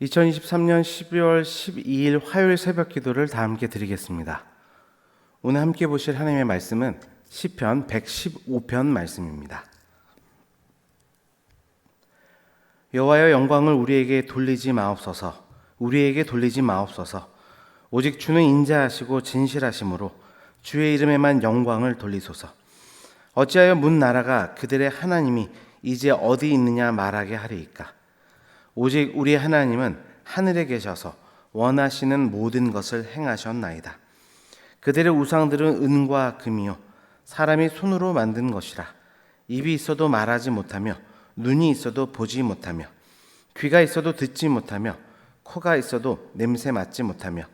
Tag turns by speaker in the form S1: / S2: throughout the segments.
S1: 2023년 12월 12일 화요일 새벽 기도를 다 함께 드리겠습니다. 오늘 함께 보실 하나님의 말씀은 시편 115편 말씀입니다. 여호와여, 영광을 우리에게 돌리지 마옵소서. 우리에게 돌리지 마옵소서. 오직 주는 인자하시고 진실하심으로 주의 이름에만 영광을 돌리소서. 어찌하여 문 나라가 그들의 하나님이 이제 어디 있느냐 말하게 하리이까. 오직 우리 하나님은 하늘에 계셔서 원하시는 모든 것을 행하셨나이다. 그들의 우상들은 은과 금이요 사람이 손으로 만든 것이라. 입이 있어도 말하지 못하며 눈이 있어도 보지 못하며 귀가 있어도 듣지 못하며 코가 있어도 냄새 맡지 못하며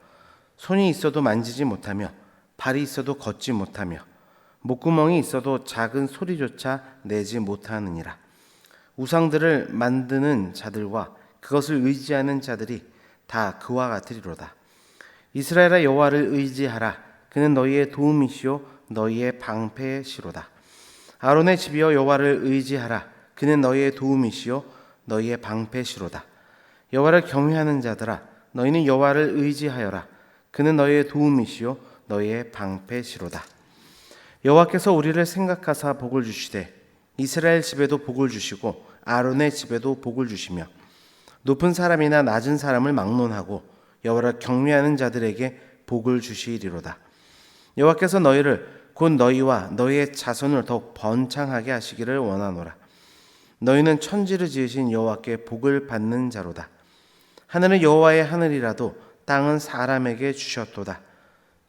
S1: 손이 있어도 만지지 못하며 발이 있어도 걷지 못하며 목구멍이 있어도 작은 소리조차 내지 못하느니라. 우상들을 만드는 자들과 그것을 의지하는 자들이 다 그와 같으리로다. 이스라엘아, 여호와를 의지하라. 그는 너희의 도움이시요 너희의 방패시로다. 아론의 집이여, 여호와를 의지하라. 그는 너희의 도움이시요 너희의 방패시로다. 여호와를 경외하는 자들아, 너희는 여호와를 의지하여라. 그는 너희의 도움이시요 너희의 방패시로다. 여호와께서 우리를 생각하사 복을 주시되 이스라엘 집에도 복을 주시고 아론의 집에도 복을 주시며 높은 사람이나 낮은 사람을 막론하고 여호와를 경외하는 자들에게 복을 주시리로다. 여호와께서 너희를 곧 너희와 너희의 자손을 더욱 번창하게 하시기를 원하노라. 너희는 천지를 지으신 여호와께 복을 받는 자로다. 하늘은 여호와의 하늘이라도 땅은 사람에게 주셨도다.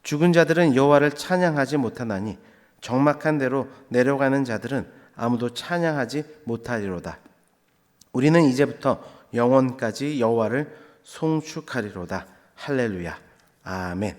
S1: 죽은 자들은 여호와를 찬양하지 못하나니 적막한 데로 내려가는 자들은 아무도 찬양하지 못하리로다. 우리는 이제부터 영원까지 여호와를 송축하리로다. 할렐루야. 아멘.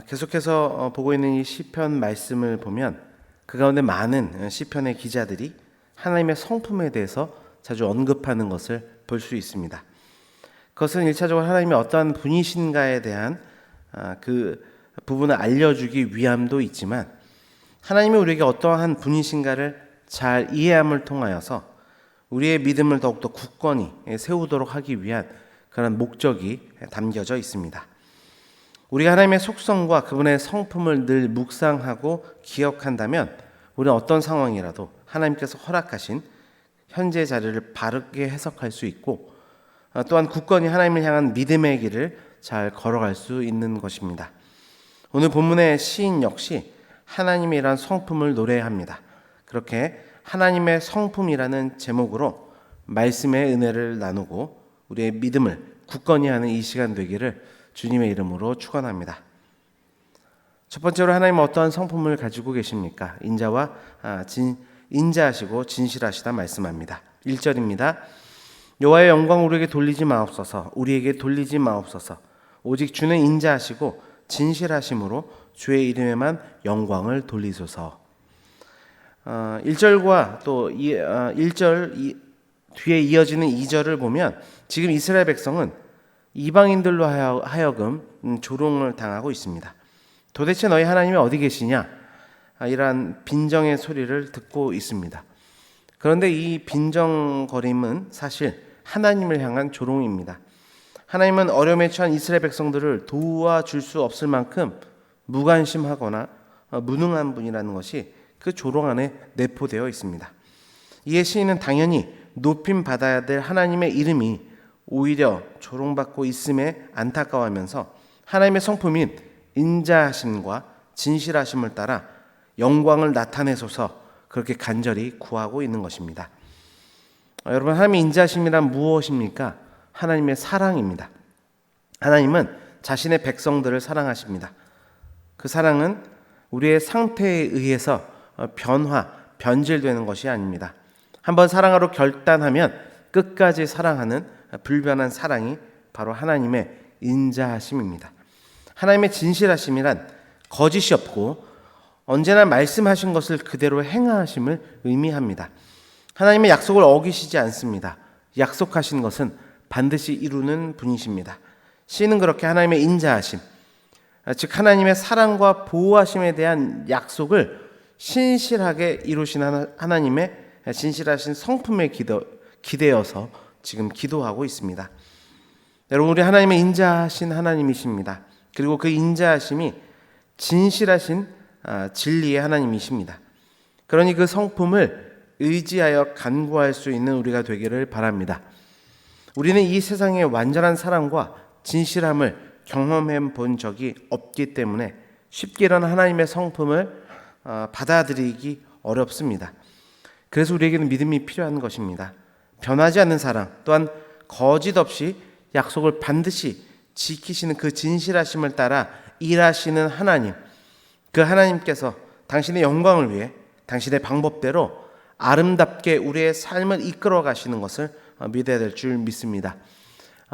S1: 계속해서 보고 있는 이 시편 말씀을 보면 그 가운데 많은 시편의 기자들이 하나님의 성품에 대해서 자주 언급하는 것을 볼 수 있습니다. 그것은 1차적으로 하나님이 어떠한 분이신가에 대한 그 부분을 알려주기 위함도 있지만, 하나님이 우리에게 어떠한 분이신가를 잘 이해함을 통하여서 우리의 믿음을 더욱더 굳건히 세우도록 하기 위한 그런 목적이 담겨져 있습니다. 우리가 하나님의 속성과 그분의 성품을 늘 묵상하고 기억한다면 우리는 어떤 상황이라도 하나님께서 허락하신 현재 자리를 바르게 해석할 수 있고, 또한 굳건히 하나님을 향한 믿음의 길을 잘 걸어갈 수 있는 것입니다. 오늘 본문의 시인 역시 하나님이란 성품을 노래합니다. 그렇게 하나님의 성품이라는 제목으로 말씀의 은혜를 나누고 우리의 믿음을 굳건히 하는 이 시간 되기를 주님의 이름으로 축원합니다. 첫 번째로 하나님은 어떠한 성품을 가지고 계십니까? 인자하시고 진실하시다 말씀합니다. 1절입니다. 여호와의 영광 우리에게 돌리지 마옵소서. 우리에게 돌리지 마옵소서. 오직 주는 인자하시고 진실하심으로 주의 이름에만 영광을 돌리소서. 1절과 또 1절 뒤에 이어지는 2절을 보면 지금 이스라엘 백성은 이방인들로 하여금 조롱을 당하고 있습니다. 도대체 너희 하나님이 어디 계시냐? 이러한 빈정의 소리를 듣고 있습니다. 그런데 이 빈정거림은 사실 하나님을 향한 조롱입니다. 하나님은 어려움에 처한 이스라엘 백성들을 도와줄 수 없을 만큼 무관심하거나 무능한 분이라는 것이 그 조롱 안에 내포되어 있습니다. 이에 시인은 당연히 높임 받아야 될 하나님의 이름이 오히려 조롱받고 있음에 안타까워하면서 하나님의 성품인 인자하심과 진실하심을 따라 영광을 나타내소서 그렇게 간절히 구하고 있는 것입니다. 여러분, 하나님의 인자하심이란 무엇입니까? 하나님의 사랑입니다. 하나님은 자신의 백성들을 사랑하십니다. 그 사랑은 우리의 상태에 의해서 변질되는 것이 아닙니다. 한번 사랑하러 결단하면 끝까지 사랑하는 불변한 사랑이 바로 하나님의 인자하심입니다. 하나님의 진실하심이란 거짓이 없고 언제나 말씀하신 것을 그대로 행하심을 의미합니다. 하나님의 약속을 어기시지 않습니다. 약속하신 것은 반드시 이루는 분이십니다. 시인은 그렇게 하나님의 인자하심, 즉 하나님의 사랑과 보호하심에 대한 약속을 신실하게 이루신 하나님의 진실하신 성품에 기대어서 지금 기도하고 있습니다. 여러분, 우리 하나님의 인자하신 하나님이십니다. 그리고 그 인자하심이 진실하신 진리의 하나님이십니다. 그러니 그 성품을 의지하여 간구할 수 있는 우리가 되기를 바랍니다. 우리는 이 세상의 완전한 사랑과 진실함을 경험해 본 적이 없기 때문에 쉽게 이런 하나님의 성품을 받아들이기 어렵습니다. 그래서 우리에게는 믿음이 필요한 것입니다. 변하지 않는 사랑, 또한 거짓 없이 약속을 반드시 지키시는 그 진실하심을 따라 일하시는 하나님, 그 하나님께서 당신의 영광을 위해 당신의 방법대로 아름답게 우리의 삶을 이끌어 가시는 것을 믿어야 될 줄 믿습니다.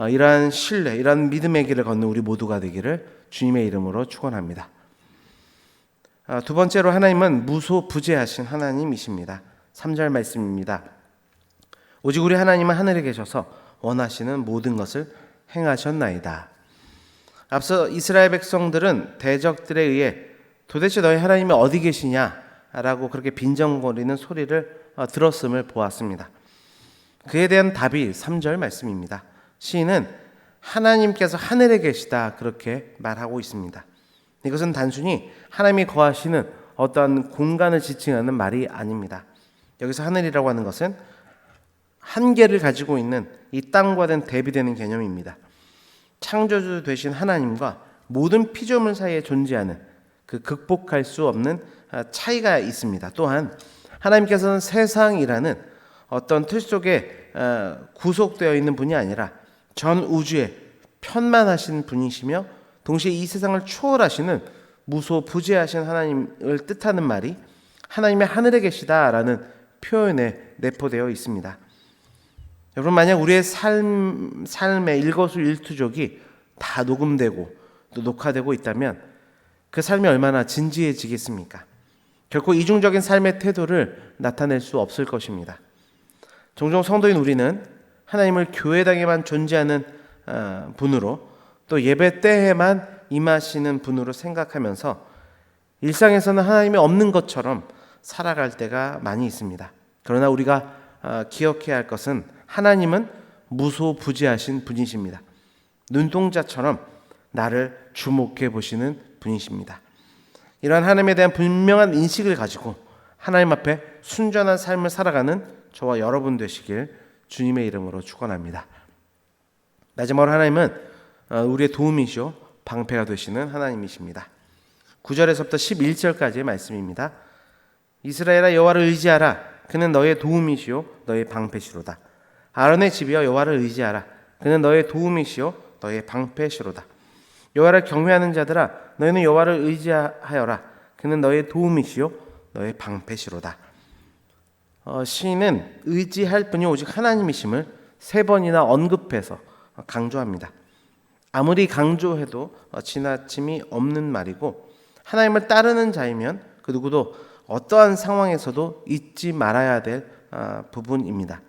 S1: 이러한 신뢰, 이러한 믿음의 길을 걷는 우리 모두가 되기를 주님의 이름으로 축원합니다. 두 번째로 하나님은 무소부재하신 하나님이십니다. 3절 말씀입니다. 오직 우리 하나님은 하늘에 계셔서 원하시는 모든 것을 행하셨나이다. 앞서 이스라엘 백성들은 대적들에 의해 도대체 너희 하나님이 어디 계시냐라고 그렇게 빈정거리는 소리를 들었음을 보았습니다. 그에 대한 답이 3절 말씀입니다. 시인은 하나님께서 하늘에 계시다 그렇게 말하고 있습니다. 이것은 단순히 하나님이 거하시는 어떠한 공간을 지칭하는 말이 아닙니다. 여기서 하늘이라고 하는 것은 한계를 가지고 있는 이 땅과는 대비되는 개념입니다. 창조주 되신 하나님과 모든 피조물 사이에 존재하는 그 극복할 수 없는 차이가 있습니다. 또한 하나님께서는 세상이라는 어떤 틀 속에 구속되어 있는 분이 아니라 전 우주에 편만하신 분이시며 동시에 이 세상을 초월하시는 무소부재하신 하나님을 뜻하는 말이 하나님의 하늘에 계시다라는 표현에 내포되어 있습니다. 여러분, 만약 우리의 삶의 일거수일투족이 다 녹음되고 또 녹화되고 있다면 그 삶이 얼마나 진지해지겠습니까? 결코 이중적인 삶의 태도를 나타낼 수 없을 것입니다. 종종 성도인 우리는 하나님을 교회당에만 존재하는 분으로 또 예배 때에만 임하시는 분으로 생각하면서 일상에서는 하나님이 없는 것처럼 살아갈 때가 많이 있습니다. 그러나 우리가 기억해야 할 것은 하나님은 무소부재하신 분이십니다. 눈동자처럼 나를 주목해 보시는 분이십니다. 이러한 하나님에 대한 분명한 인식을 가지고 하나님 앞에 순전한 삶을 살아가는 저와 여러분 되시길 주님의 이름으로 축원합니다. 마지막으로 하나님은 우리의 도움이시오 방패가 되시는 하나님이십니다. 9절에서부터 11절까지의 말씀입니다. 이스라엘아, 여호와를 의지하라. 그는 너의 도움이시오 너의 방패시로다. 아론의 집이여, 여호와를 의지하라. 그는 너의 도움이시오 너의 방패시로다. 여호와를 경외하는 자들아, 너희는 여호와를 의지하여라. 그는 너의 도움이시오 너의 방패시로다. 시인은 의지할 분이 오직 하나님이심을 3번이나 언급해서 강조합니다. 아무리 강조해도 지나침이 없는 말이고, 하나님을 따르는 자이면 그 누구도 어떠한 상황에서도 잊지 말아야 될 부분입니다.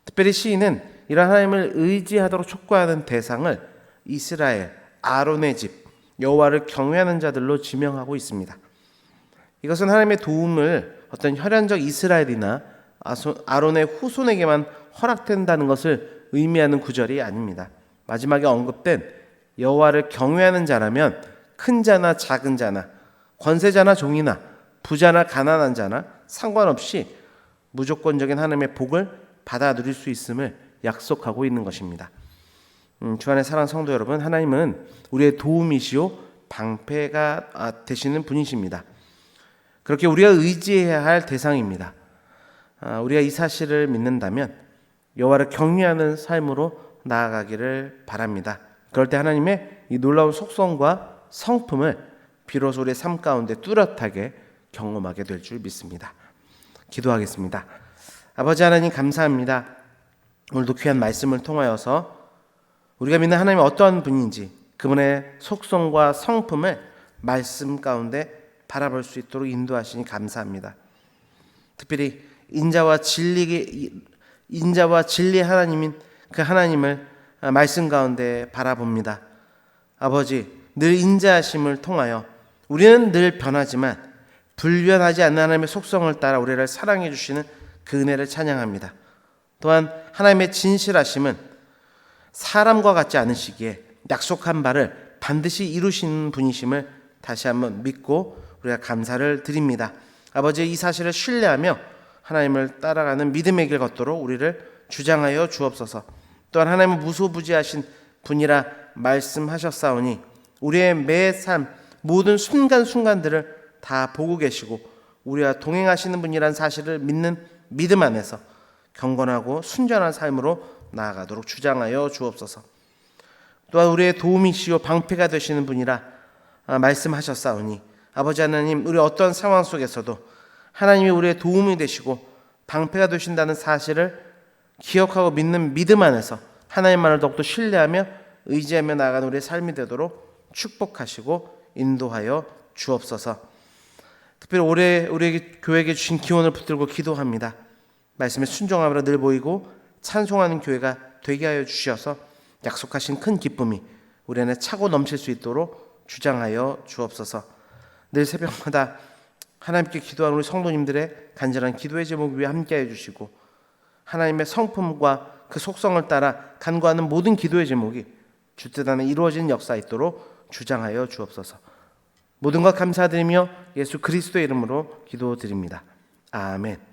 S1: 특별히 시인은 이런 하나님을 의지하도록 촉구하는 대상을 이스라엘, 아론의 집, 여호와를 경외하는 자들로 지명하고 있습니다. 이것은 하나님의 도움을 어떤 혈연적 이스라엘이나 아론의 후손에게만 허락된다는 것을 의미하는 구절이 아닙니다. 마지막에 언급된 여호와를 경외하는 자라면 큰 자나 작은 자나 권세자나 종이나 부자나 가난한 자나 상관없이 무조건적인 하나님의 복을 받아 누릴 수 있음을 약속하고 있는 것입니다. 주안의 사랑하는 성도 여러분, 하나님은 우리의 도움이시오 방패가 되시는 분이십니다. 그렇게 우리가 의지해야 할 대상입니다. 우리가 이 사실을 믿는다면 여호와를 경외하는 삶으로 나아가기를 바랍니다. 그럴 때 하나님의 이 놀라운 속성과 성품을 비로소 우리의 삶 가운데 뚜렷하게 경험하게 될 줄 믿습니다. 기도하겠습니다. 아버지 하나님, 감사합니다. 오늘도 귀한 말씀을 통하여서 우리가 믿는 하나님이 어떠한 분인지 그분의 속성과 성품을 말씀 가운데 바라볼 수 있도록 인도하시니 감사합니다. 특별히 인자와 진리의 하나님인 그 하나님을 말씀 가운데 바라봅니다. 아버지, 늘 인자하심을 통하여 우리는 늘 변하지만 불변하지 않는 하나님의 속성을 따라 우리를 사랑해 주시는 그 은혜를 찬양합니다. 또한 하나님의 진실하심은 사람과 같지 않으시기에 약속한 바를 반드시 이루시는 분이심을 다시 한번 믿고 우리가 감사를 드립니다. 아버지, 이 사실을 신뢰하며 하나님을 따라가는 믿음의 길 걷도록 우리를 주장하여 주옵소서. 또한 하나님은 무소부지하신 분이라 말씀하셨사오니 우리의 매 삶 모든 순간순간들을 다 보고 계시고 우리와 동행하시는 분이란 사실을 믿는 믿음 안에서 경건하고 순전한 삶으로 나아가도록 주장하여 주옵소서. 또한 우리의 도움이시오 방패가 되시는 분이라 말씀하셨사오니 아버지 하나님, 우리 어떤 상황 속에서도 하나님이 우리의 도움이 되시고 방패가 되신다는 사실을 기억하고 믿는 믿음 안에서 하나님만을 더욱더 신뢰하며 의지하며 나아가는 우리의 삶이 되도록 축복하시고 인도하여 주옵소서. 특별히 올해 우리에게 교회에게 주신 기원을 붙들고 기도합니다. 말씀에 순종함으로 늘 보이고 찬송하는 교회가 되게 하여 주셔서 약속하신 큰 기쁨이 우리 안에 차고 넘칠 수 있도록 주장하여 주옵소서. 늘 새벽마다 하나님께 기도하는 우리 성도님들의 간절한 기도의 제목 위에 함께해 주시고 하나님의 성품과 그 속성을 따라 간구하는 모든 기도의 제목이 주뜻 안에 이루어지는 역사 있도록 주장하여 주옵소서. 모든 것 감사드리며 예수 그리스도의 이름으로 기도드립니다. 아멘.